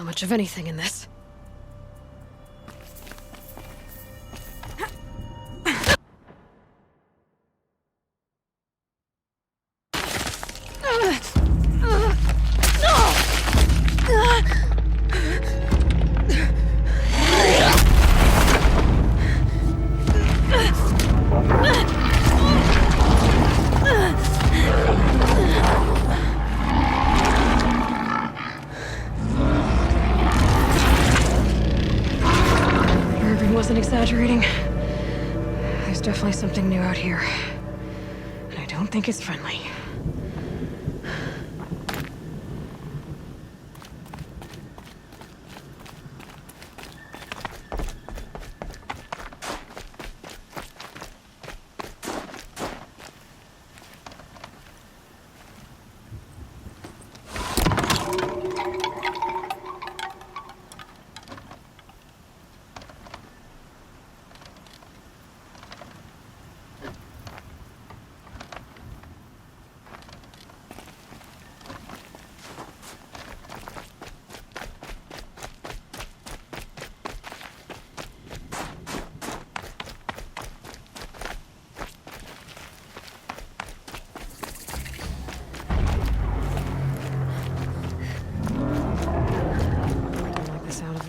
feel much of anything in this. Wasn't exaggerating. There's definitely something new out here. And I don't think it's friendly.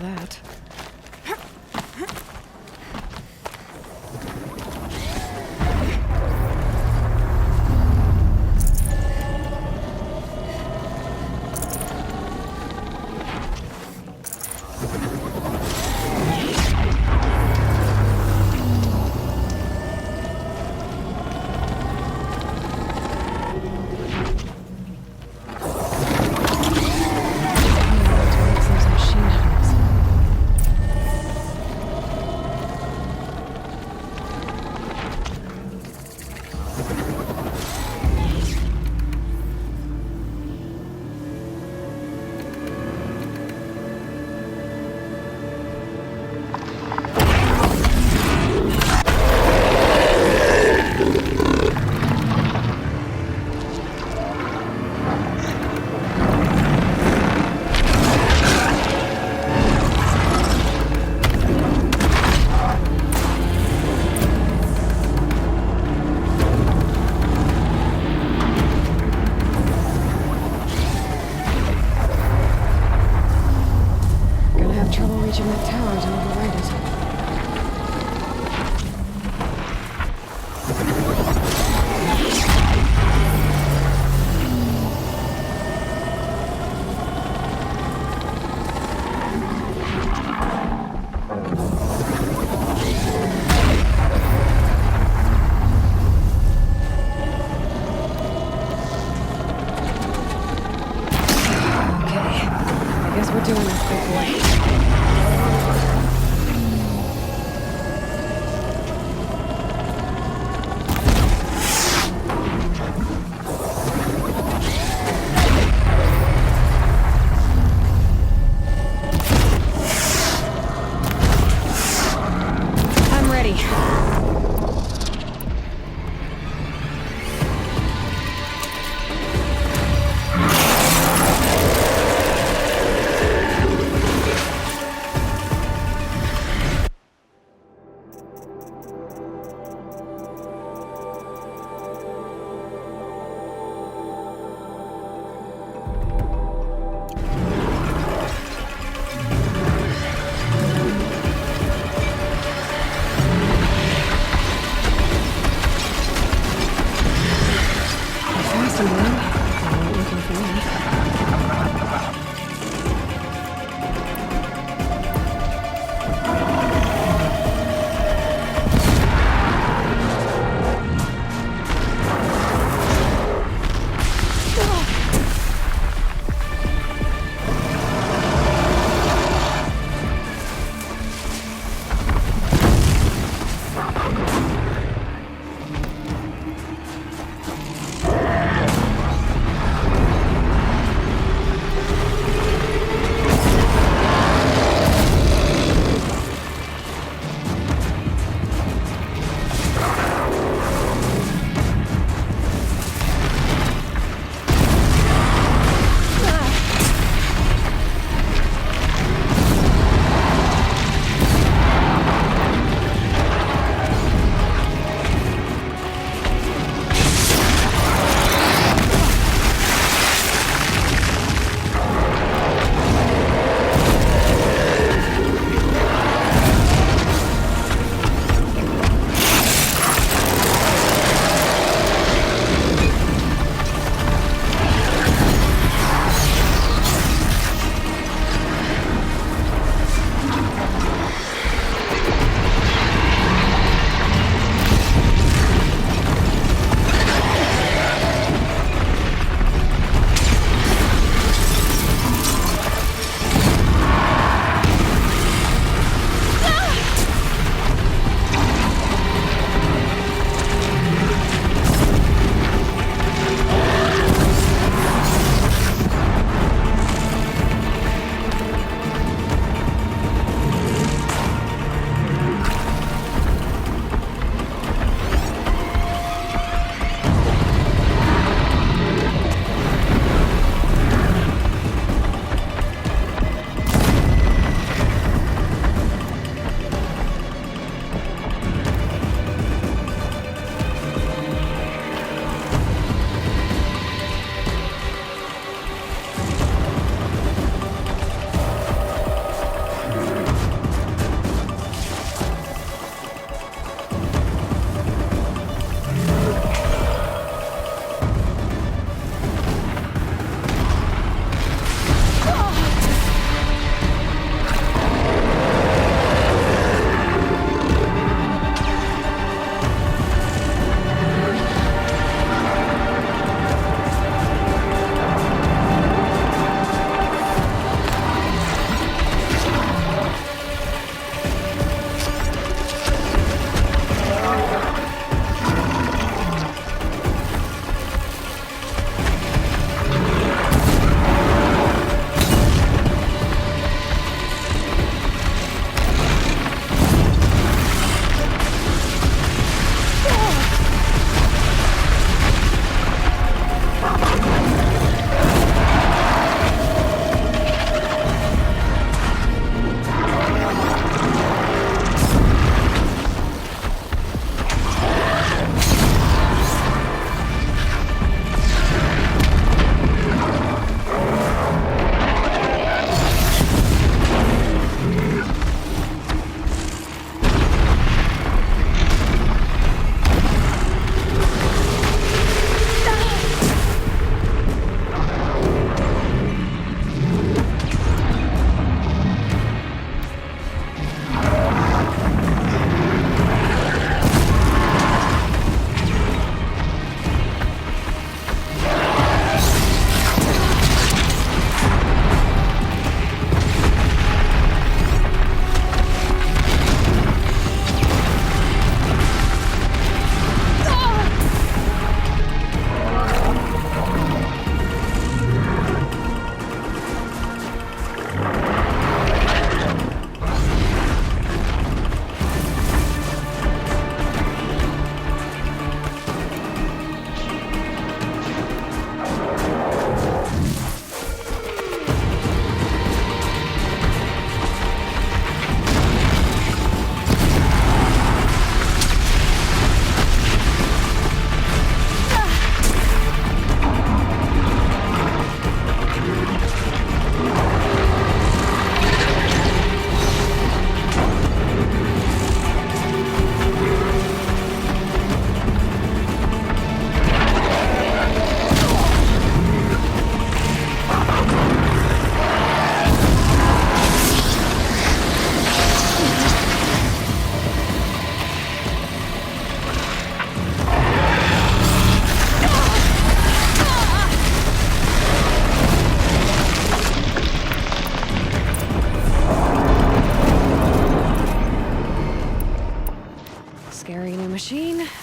That. Reaching that tower to override it. Okay, I guess we're doing this, big boy.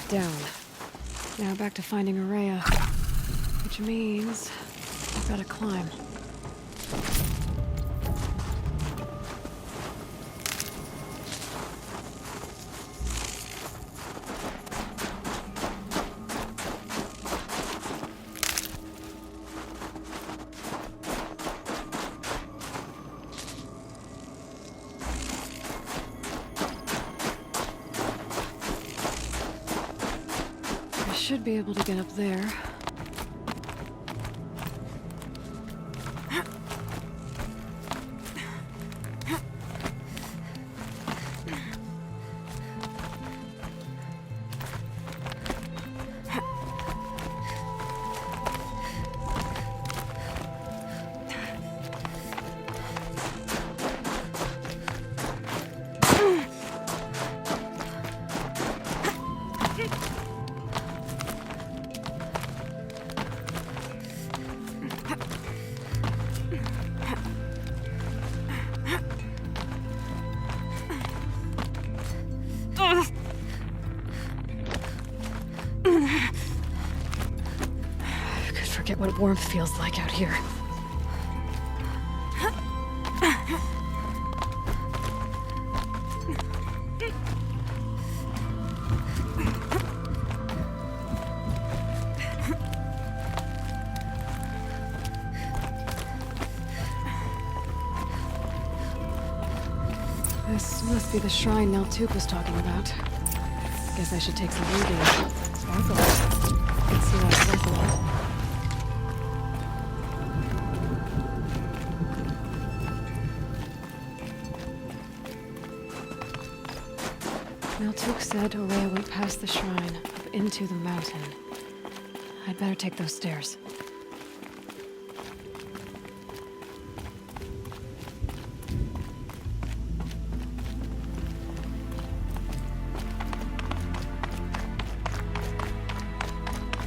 down. Now back to finding Araya. Which means I've gotta climb. I should be able to get up there. I could forget what warmth feels like out here. This must be the shrine Neltuk was talking about. Guess I should take some reading. Sparkle. Let's see what it's worth about. Neltuk said Araya went past the shrine, up into the mountain. I'd better take those stairs.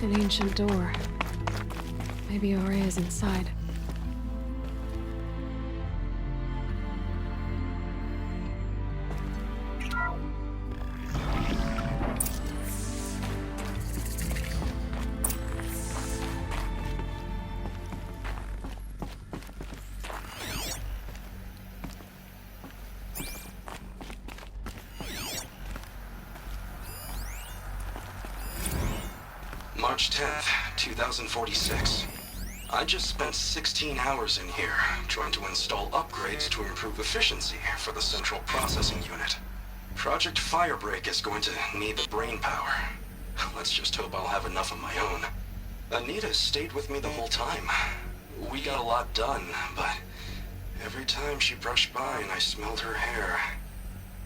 An ancient door. Maybe Araya's inside. March 10th, 2046. I just spent 16 hours in here, trying to install upgrades to improve efficiency for the central processing unit. Project Firebreak is going to need the brain power. Let's just hope I'll have enough of my own. Anita stayed with me the whole time. We got a lot done, but every time she brushed by and I smelled her hair...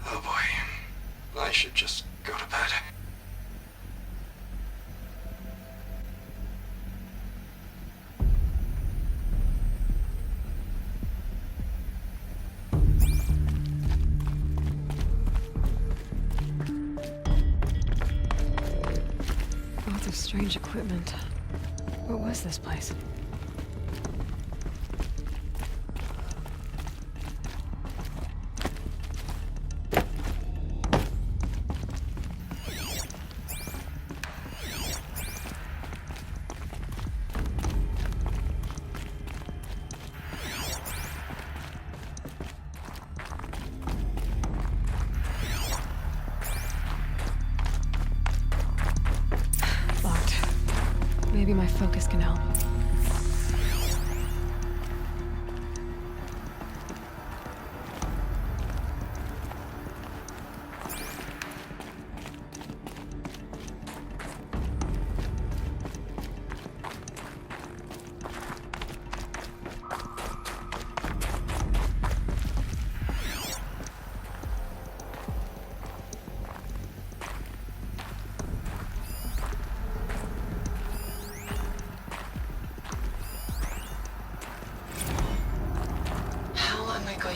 Oh boy, I should just go to bed. Lots of strange equipment. What was this place? Maybe my focus can help.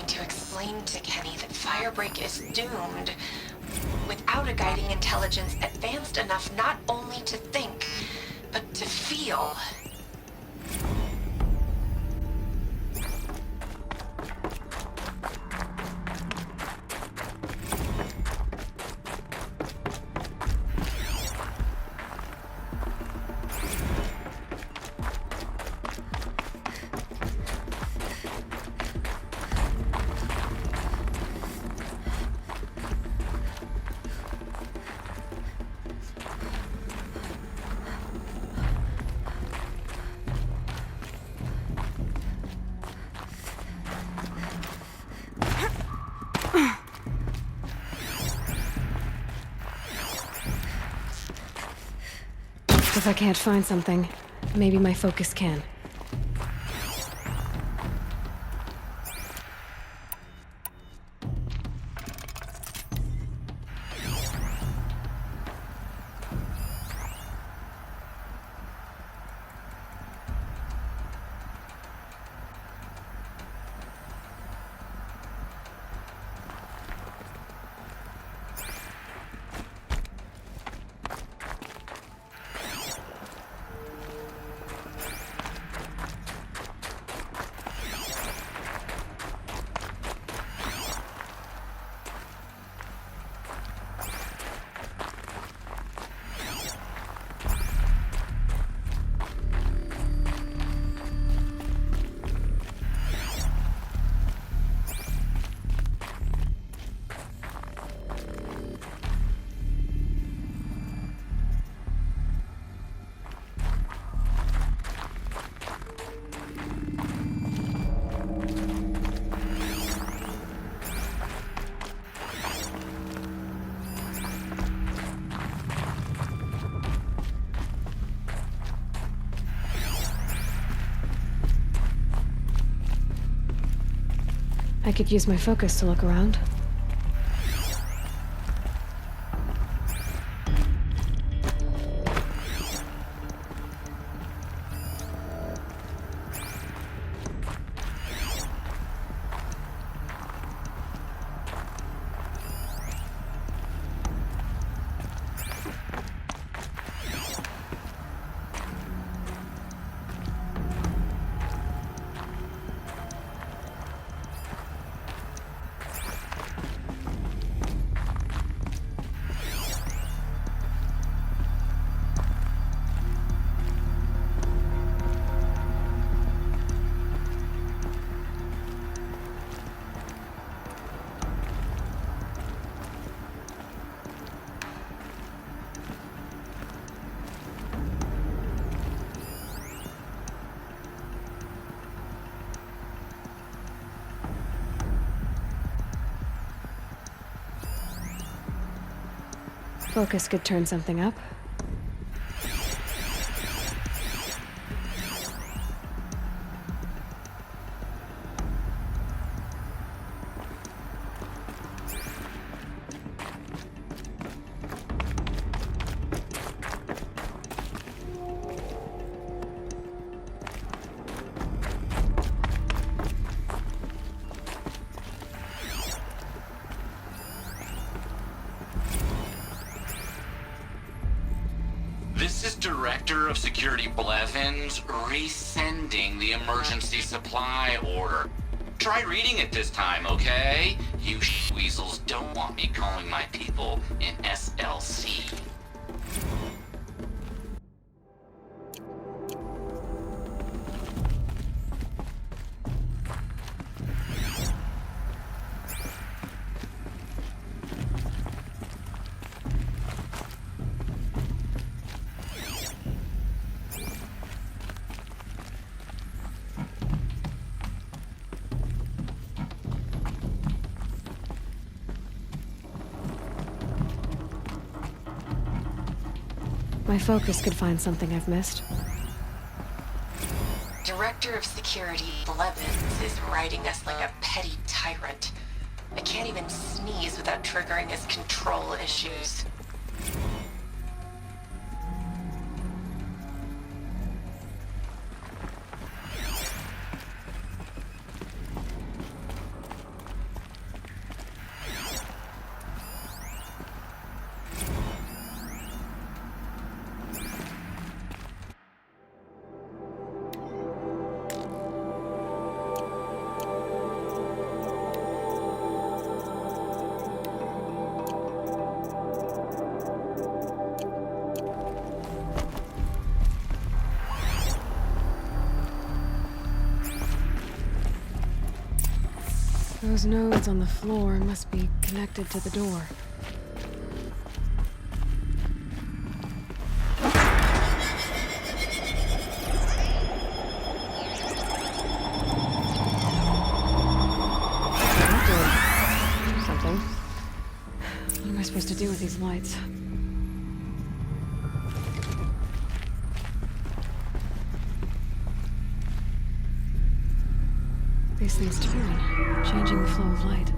To explain to Kenny that Firebreak is doomed without a guiding intelligence advanced enough not only to think, but to feel. If I can't find something, maybe my focus can. I could use my focus to look around. Focus could turn something up. This is Director of Security Blevins resending the emergency supply order. Try reading it this time, okay? You weasels don't want me calling my people in SLC. My focus could find something I've missed. Director of Security Blevins is riding us like a petty tyrant. I can't even sneeze without triggering his control issues. Those nodes on the floor must be connected to the door. That did something. What am I supposed to do with these lights? these things turn, changing the flow of light.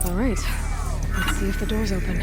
All right, let's see if the door's open.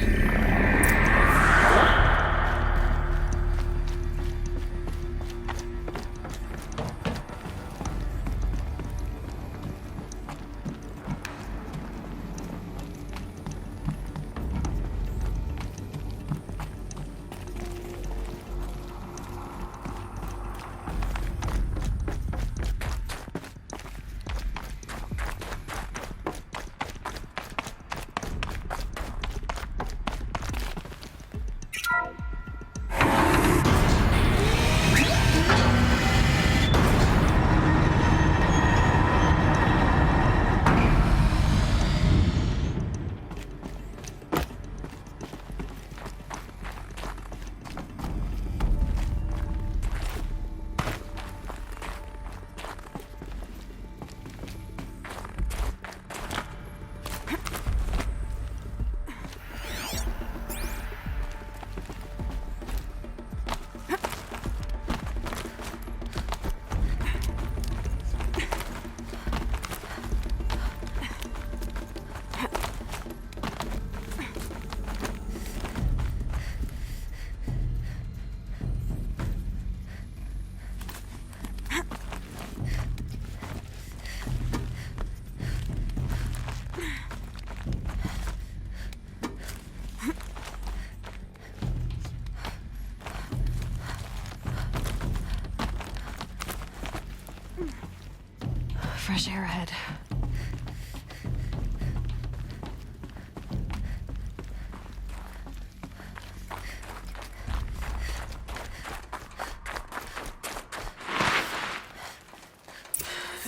Fresh air ahead.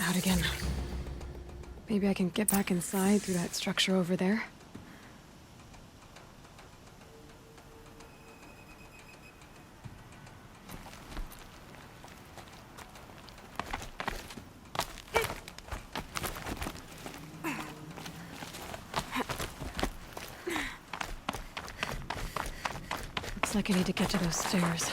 Out again. Maybe I can get back inside through that structure over there. Looks like I need to get to those stairs.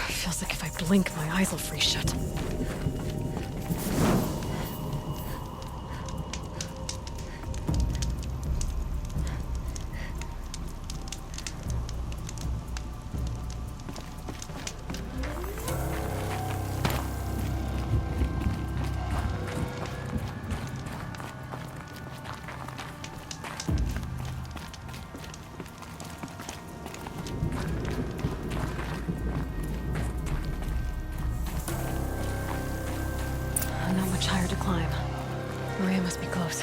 Feels like if I blink, my eyes will freeze shut. Not much higher to climb. Maria must be close.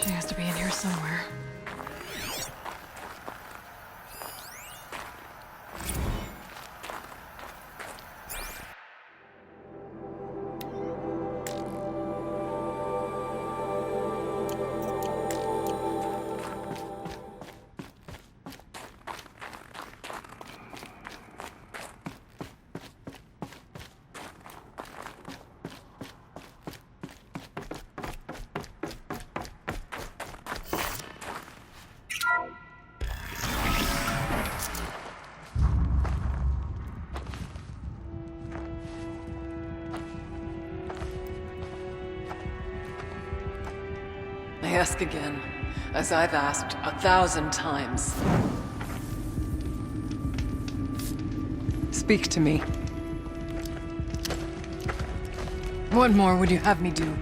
She has to be in here somewhere. I ask again, as I've asked 1,000 times. Speak to me. What more would you have me do?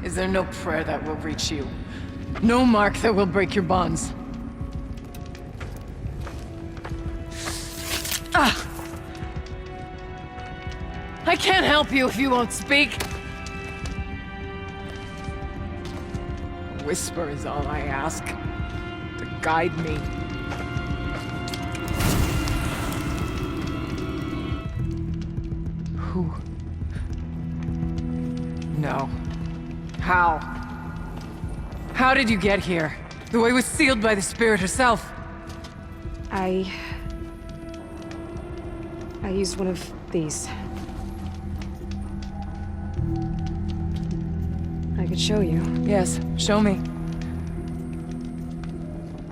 Is there no prayer that will reach you? No mark that will break your bonds? Ah! I can't help you if you won't speak! A whisper is all I ask. To guide me. Who? No. How? How did you get here? The way was sealed by the Spirit herself. I used one of these. I could show you. Yes, show me.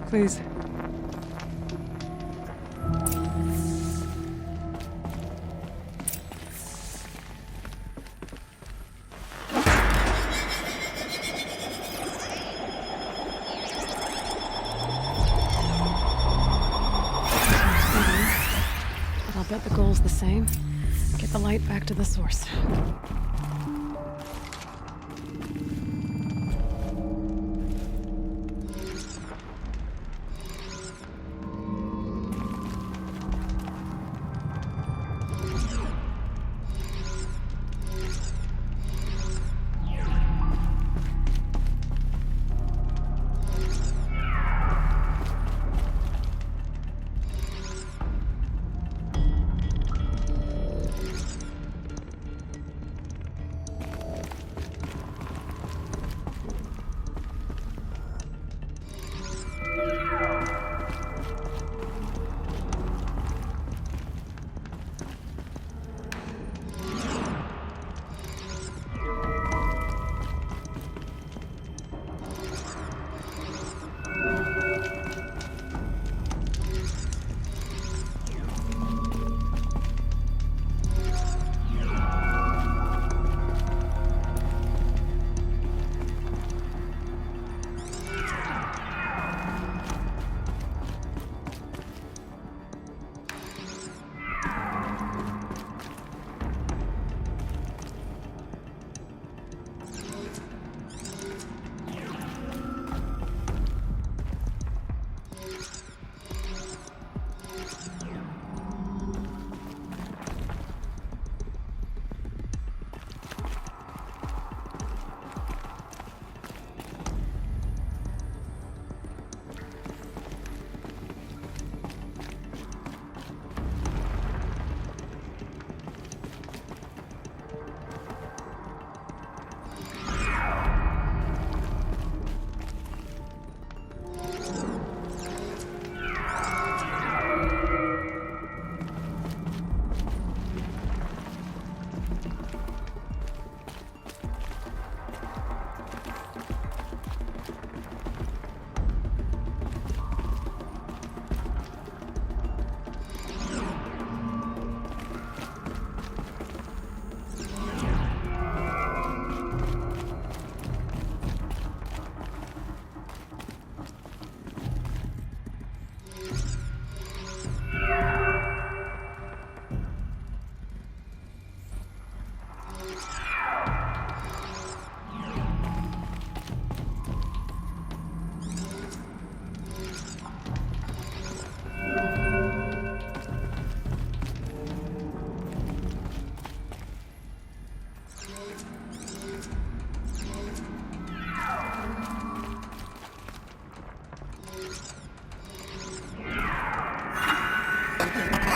Please. But I'll bet the goal's the same. Get the light back to the source.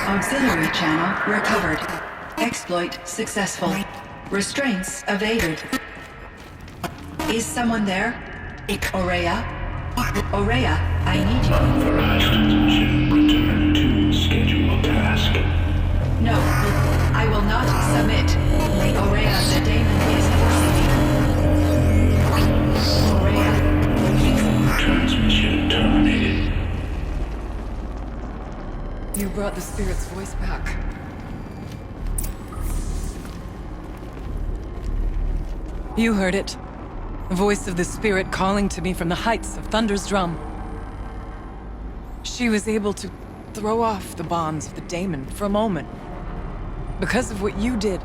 Auxiliary channel recovered. Exploit successful. Restraints evaded. Is someone there? Aurea? Aurea, I need you. Authorized transmission. Return to scheduled task. No, I will not submit. Aurea, the daemon is forcing me. Aurea. Transmission terminated. You brought the Spirit's voice back. You heard it. The voice of the spirit calling to me from the heights of Thunder's drum. She was able to throw off the bonds of the daemon for a moment. Because of what you did.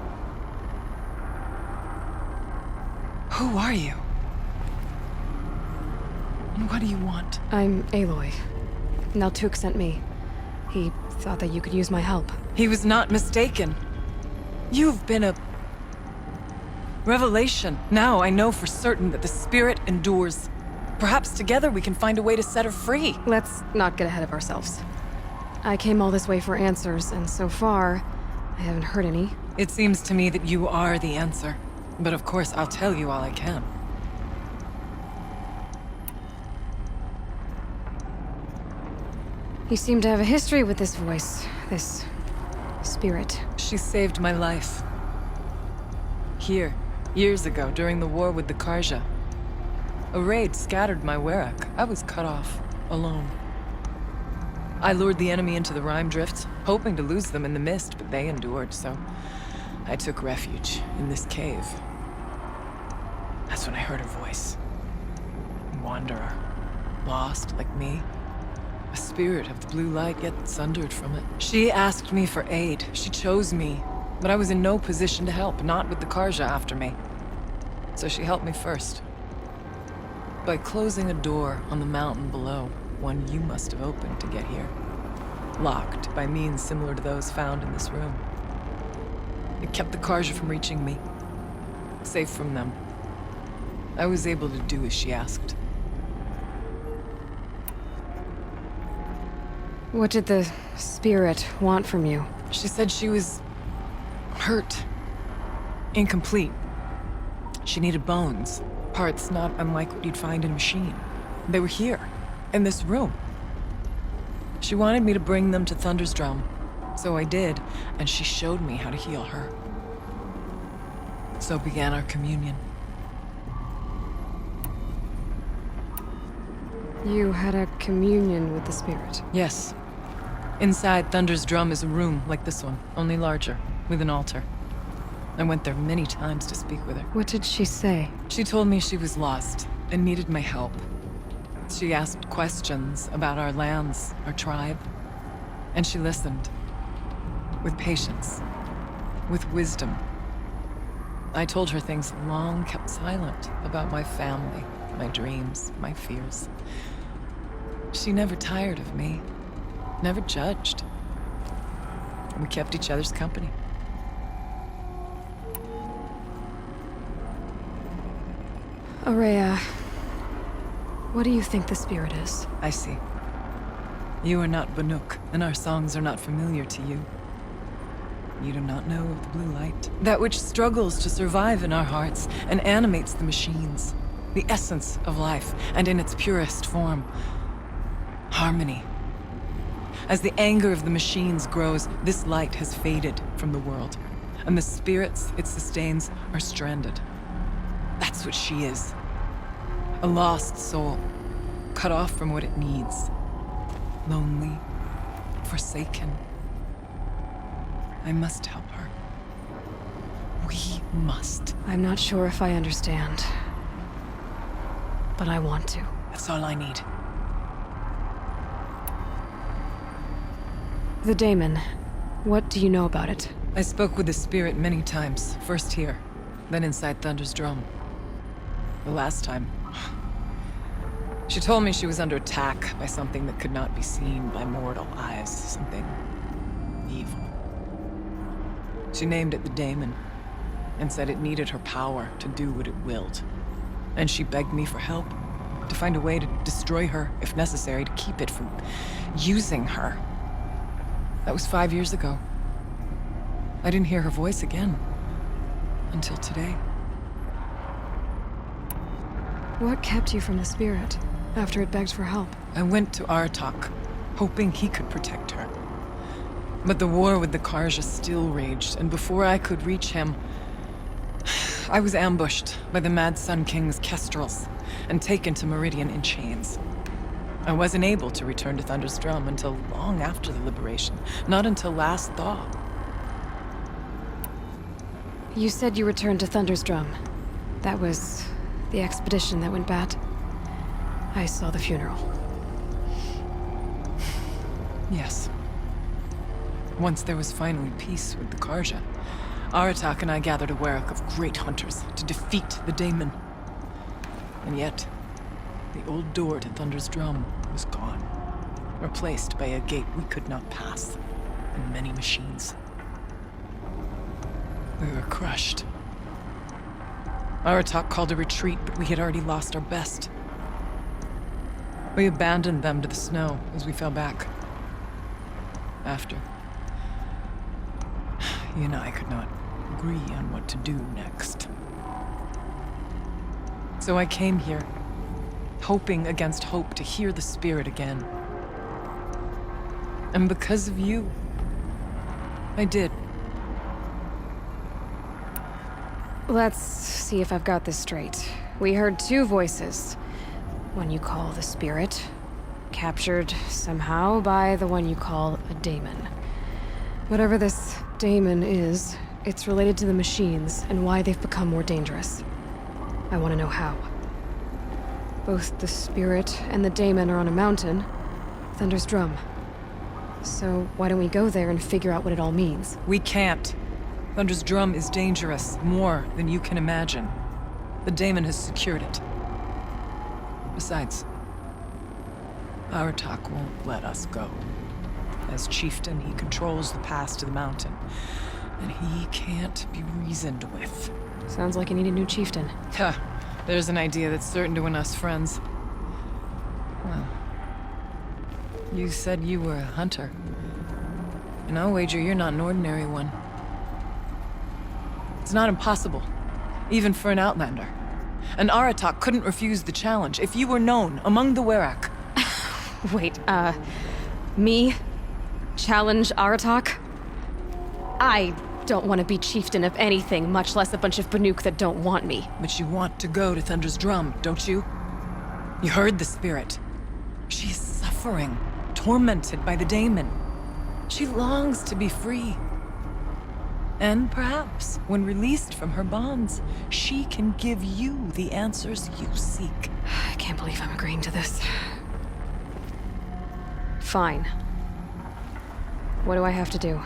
Who are you? And what do you want? I'm Aloy. Naltuk sent me. He thought that you could use my help. He was not mistaken. You've been a revelation. Now I know for certain that the spirit endures. Perhaps together we can find a way to set her free. Let's not get ahead of ourselves. I came all this way for answers, and so far, I haven't heard any. It seems to me that you are the answer. But of course, I'll tell you all I can. You seem to have a history with this voice, this spirit. She saved my life. Here, years ago, during the war with the Karja. A raid scattered my Werak. I was cut off, alone. I lured the enemy into the Rime Drift, hoping to lose them in the mist, but they endured, so I took refuge in this cave. That's when I heard her voice. A wanderer. Lost, like me. A spirit of the blue light, yet sundered from it. She asked me for aid. She chose me. But I was in no position to help, not with the Karja after me. So she helped me first. By closing a door on the mountain below, one you must have opened to get here. Locked by means similar to those found in this room. It kept the Karja from reaching me. Safe from them. I was able to do as she asked. What did the spirit want from you? She said she was hurt. Incomplete. She needed bones. Parts not unlike what you'd find in a machine. They were here, in this room. She wanted me to bring them to Thunder's drum. So I did, and she showed me how to heal her. So began our communion. You had a communion with the spirit. Yes. Inside Thunder's drum is a room like this one, only larger, with an altar. I went there many times to speak with her. What did she say? She told me she was lost and needed my help. She asked questions about our lands, our tribe, and she listened. With patience. With wisdom. I told her things long kept silent about my family, my dreams, my fears. She never tired of me. Never judged. We kept each other's company. Aurea, what do you think the spirit is? I see. You are not Banuk, and our songs are not familiar to you. You do not know of the blue light. That which struggles to survive in our hearts and animates the machines. The essence of life, and in its purest form. Harmony. As the anger of the machines grows, this light has faded from the world, and the spirits it sustains are stranded. That's what she is. A lost soul, cut off from what it needs. Lonely, forsaken. I must help her. We must. I'm not sure if I understand. But I want to. That's all I need. The daemon. What do you know about it? I spoke with the spirit many times. First here, then inside Thunder's drum. The last time... She told me she was under attack by something that could not be seen by mortal eyes. Something... evil. She named it the daemon, and said it needed her power to do what it willed. And she begged me for help, to find a way to destroy her, if necessary, to keep it from using her. That was 5 years ago. I didn't hear her voice again. Until today. What kept you from the spirit, after it begged for help? I went to Artok, hoping he could protect her. But the war with the Karja still raged, and before I could reach him, I was ambushed by the Mad Sun King's kestrels, and taken to Meridian in chains. I wasn't able to return to Thunder's drum until long after the liberation, not until last thaw. You said you returned to Thunder's drum. That was the expedition that went bad. I saw the funeral. Yes. Once there was finally peace with the Karja, Aratak and I gathered a Werak of great hunters to defeat the Daemon. And yet, the old door to Thunder's Drum was gone, replaced by a gate we could not pass, and many machines. We were crushed. Aratak called a retreat, but we had already lost our best. We abandoned them to the snow as we fell back. After, you and I could not agree on what to do next. So I came here, hoping against hope to hear the spirit again. And because of you, I did. Let's see if I've got this straight. We heard two voices. One you call the spirit, captured somehow by the one you call a daemon. Whatever this daemon is, it's related to the machines and why they've become more dangerous. I want to know how. Both the spirit and the daemon are on a mountain, Thunder's Drum. So why don't we go there and figure out what it all means? We can't. Thunder's Drum is dangerous, more than you can imagine. The daemon has secured it. Besides, Aratak won't let us go. As chieftain, he controls the pass to the mountain, and he can't be reasoned with. Sounds like you need a new chieftain. Huh. There's an idea that's certain to win us friends. Well, you said you were a hunter. And I'll wager you're not an ordinary one. It's not impossible, even for an outlander. And Aratak couldn't refuse the challenge if you were known among the Werak. Wait, me? Challenge Aratak? I don't want to be chieftain of anything, much less a bunch of Banuk that don't want me. But you want to go to Thunder's Drum, don't you? You heard the spirit. She is suffering, tormented by the daemon. She longs to be free. And perhaps, when released from her bonds, she can give you the answers you seek. I can't believe I'm agreeing to this. Fine. What do I have to do?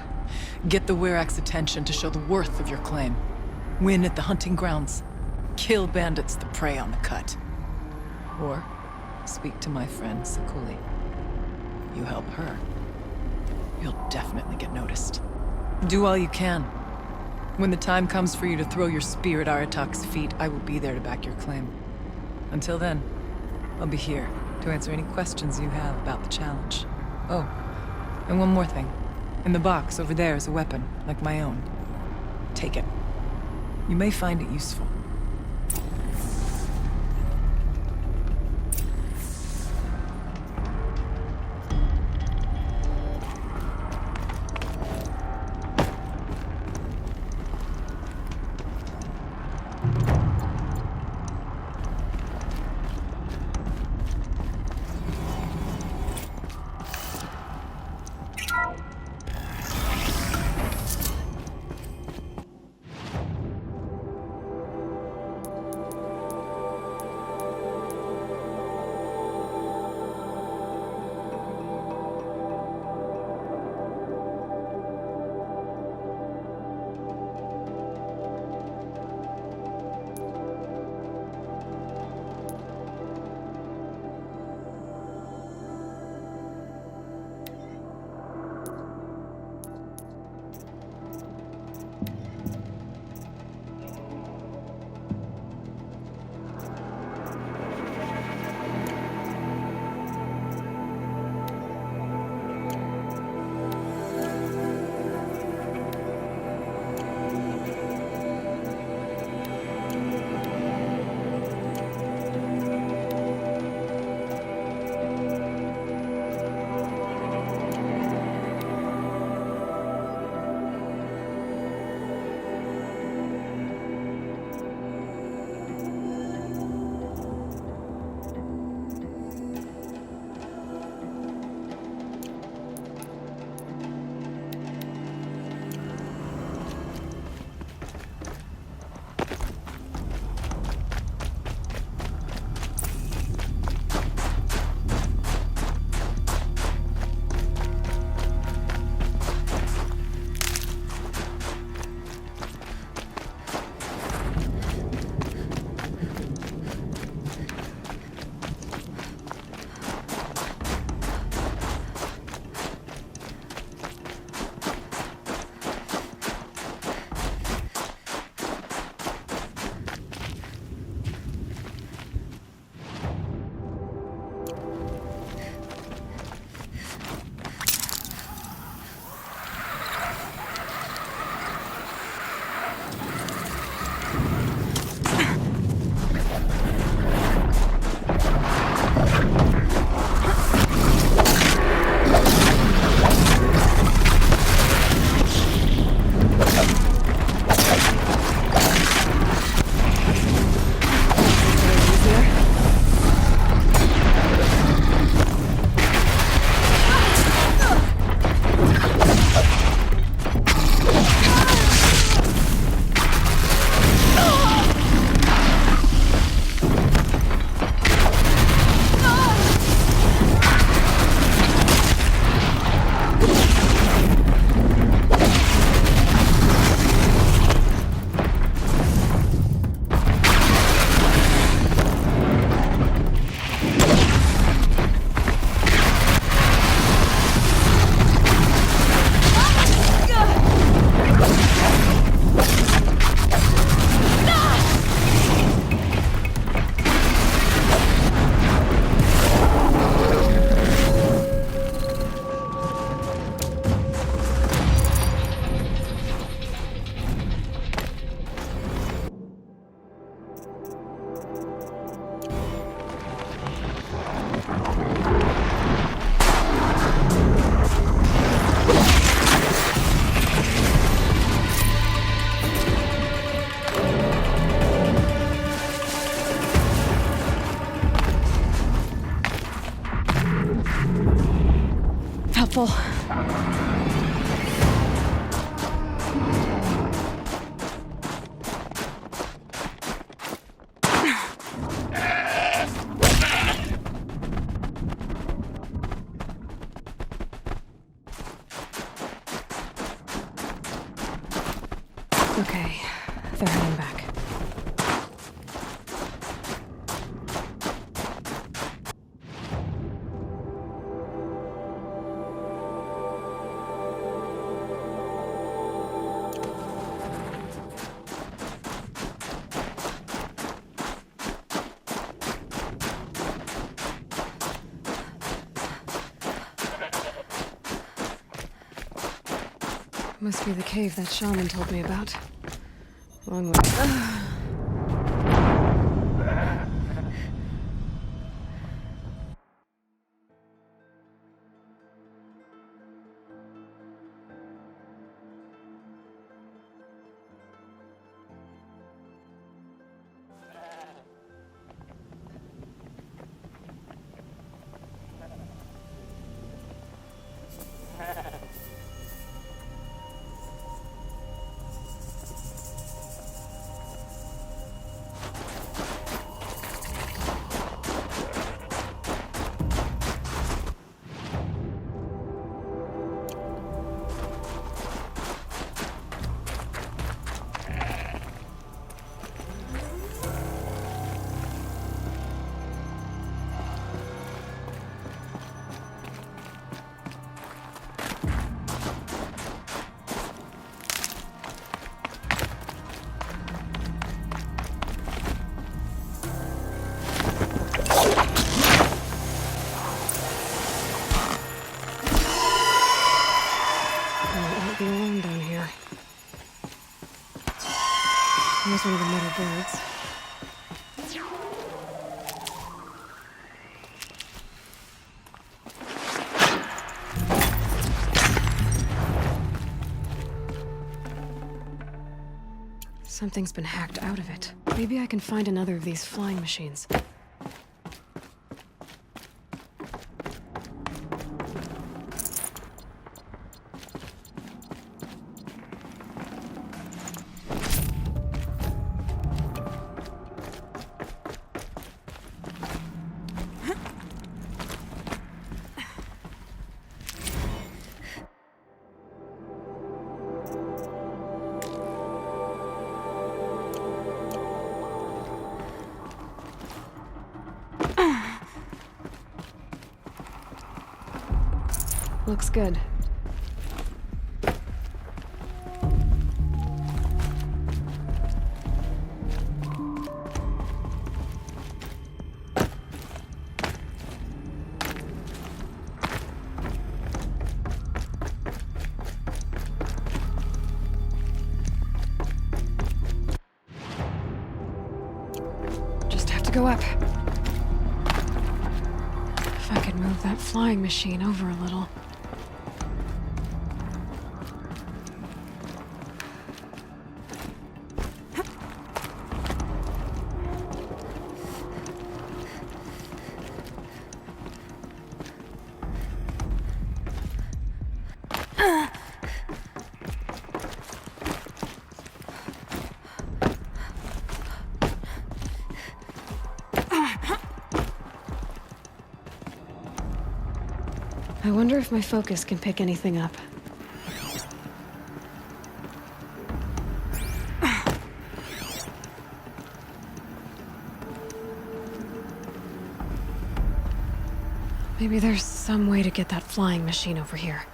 Get the Werak's attention to show the worth of your claim. Win at the hunting grounds. Kill bandits that prey on the cut. Or speak to my friend Sakuli. You help her, you'll definitely get noticed. Do all you can. When the time comes for you to throw your spear at Aratak's feet, I will be there to back your claim. Until then, I'll be here to answer any questions you have about the challenge. Oh, and one more thing. In the box over there is a weapon, like my own. Take it. You may find it useful. helpful. Okay, they're heading back. Must be the cave that shaman told me about. Long way. Be alone down here. Here's one of the metal birds. Something's been hacked out of it. Maybe I can find another of these flying machines. Looks good. Just have to go up. If I could move that flying machine over a little. I wonder if my focus can pick anything up. Maybe there's some way to get that flying machine over here.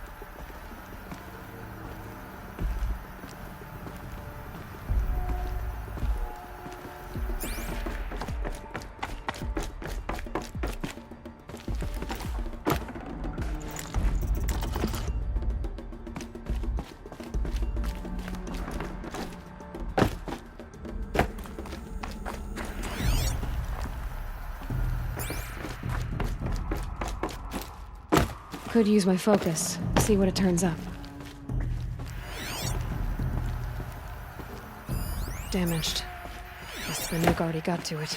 Could use my focus, see what it turns up. Damaged. Guess the nuke already got to it.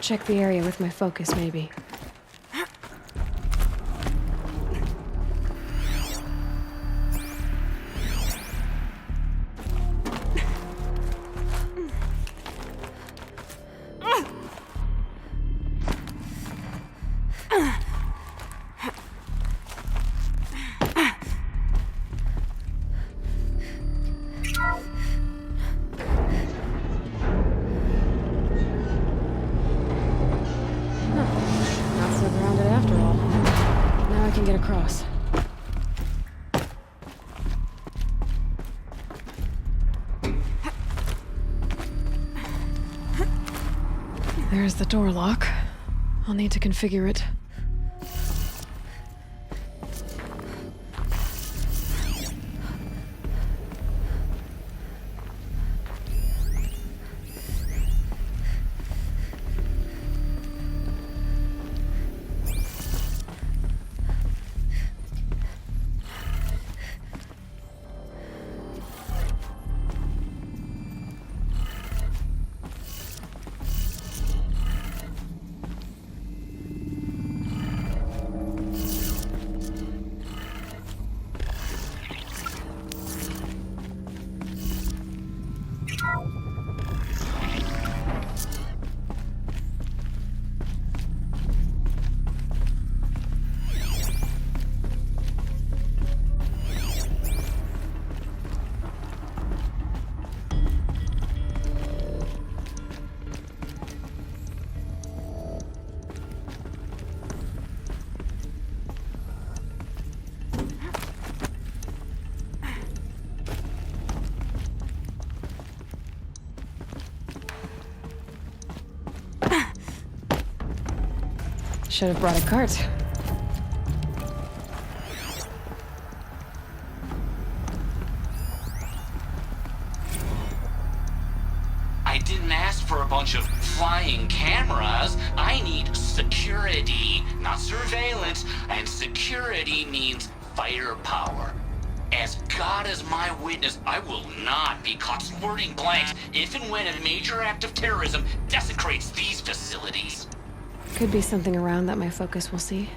check the area with my focus, maybe. Not so grounded after all. Now I can get across. There's the door lock. I'll need to configure it. Should have brought a cart. I didn't ask for a bunch of flying cameras. I need security, not surveillance. And security means firepower. As God is my witness, I will not be caught squirting blanks if and when a major act of terrorism desecrates these facilities. Could be something around that my focus will see.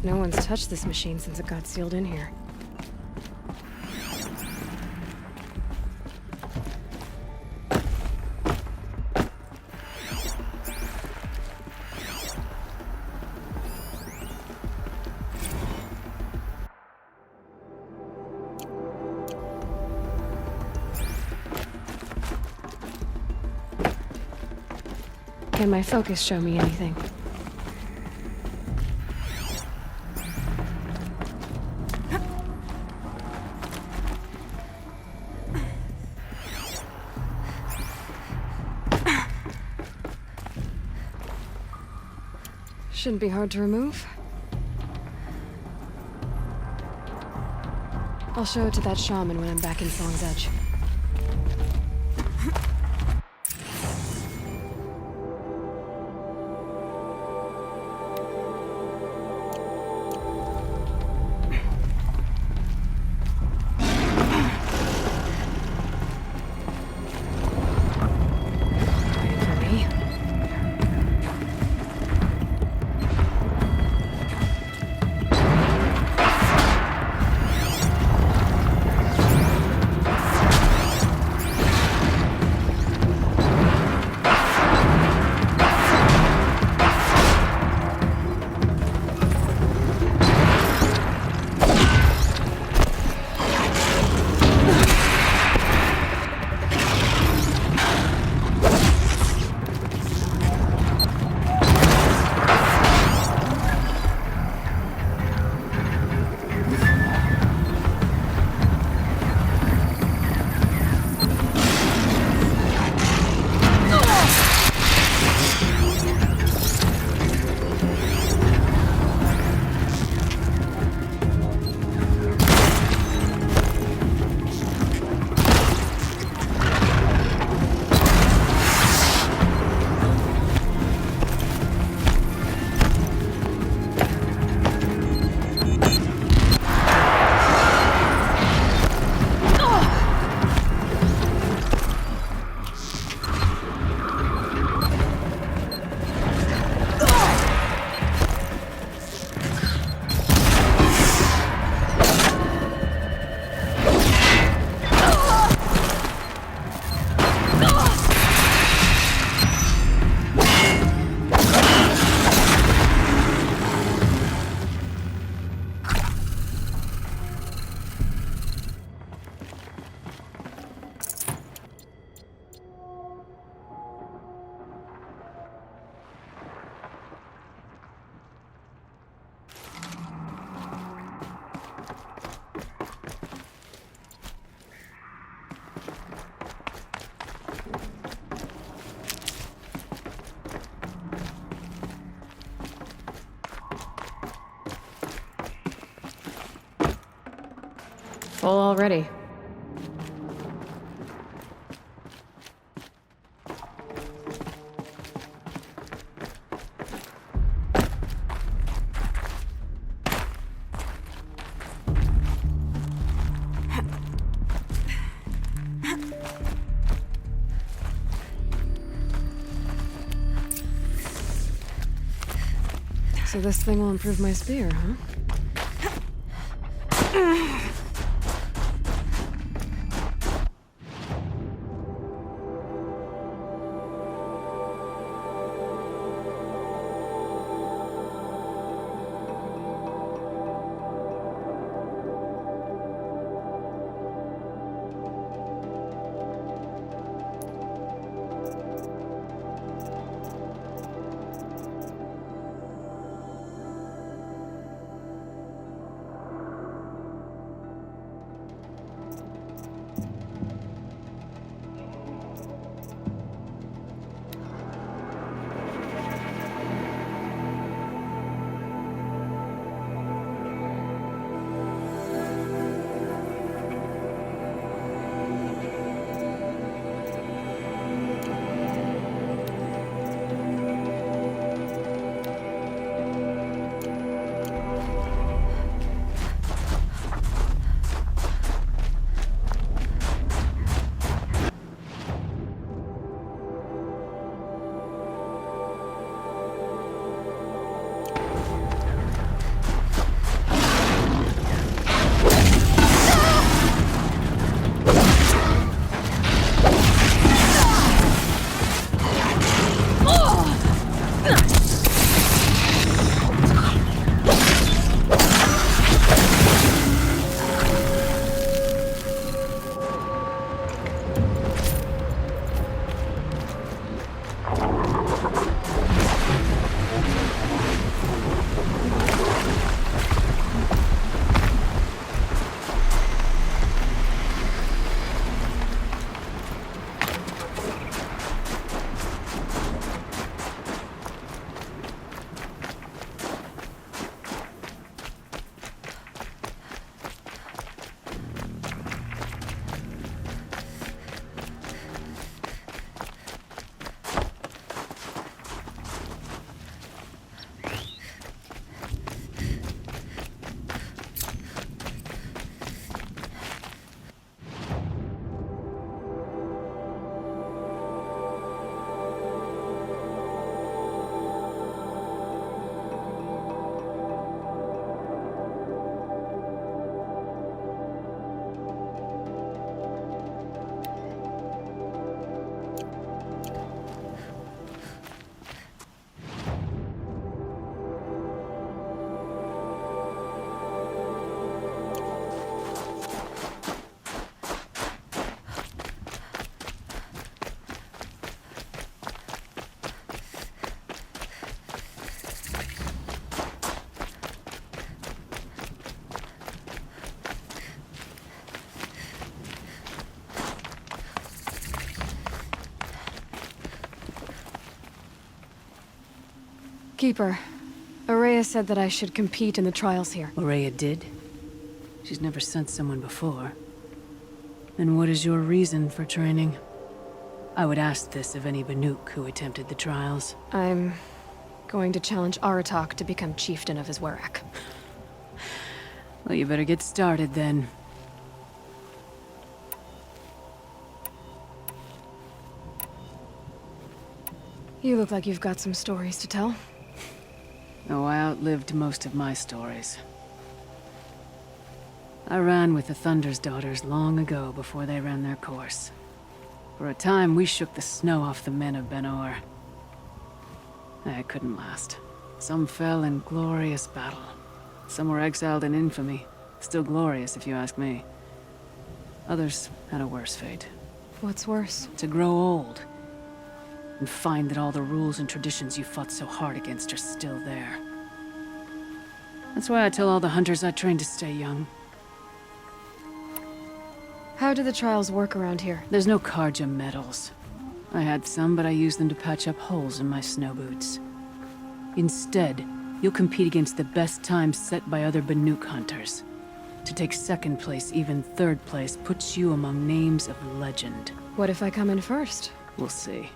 No one's touched this machine since it got sealed in here. Can my focus show me anything? Shouldn't be hard to remove. I'll show it to that shaman when I'm back in Song's Edge. Waiting for me. Full already. So this thing will improve my spear, huh? Keeper, Araya said that I should compete in the trials here. Araya did? She's never sent someone before. Then what is your reason for training? I would ask this of any Banuk who attempted the trials. I'm going to challenge Aratak to become chieftain of his Werak. Well, you better get started then. You look like you've got some stories to tell. Oh, I outlived most of my stories. I ran with the Thunder's daughters long ago before they ran their course. For a time, we shook the snow off the men of Ben-Or. It couldn't last. Some fell in glorious battle. Some were exiled in infamy. Still glorious, if you ask me. Others had a worse fate. What's worse? To grow old. And find that all the rules and traditions you fought so hard against are still there. That's why I tell all the hunters I train to stay young. How do the trials work around here? There's no Karja medals. I had some, but I used them to patch up holes in my snow boots. Instead, you'll compete against the best times set by other Banuk hunters. To take second place, even third place, puts you among names of legend. What if I come in first? We'll see.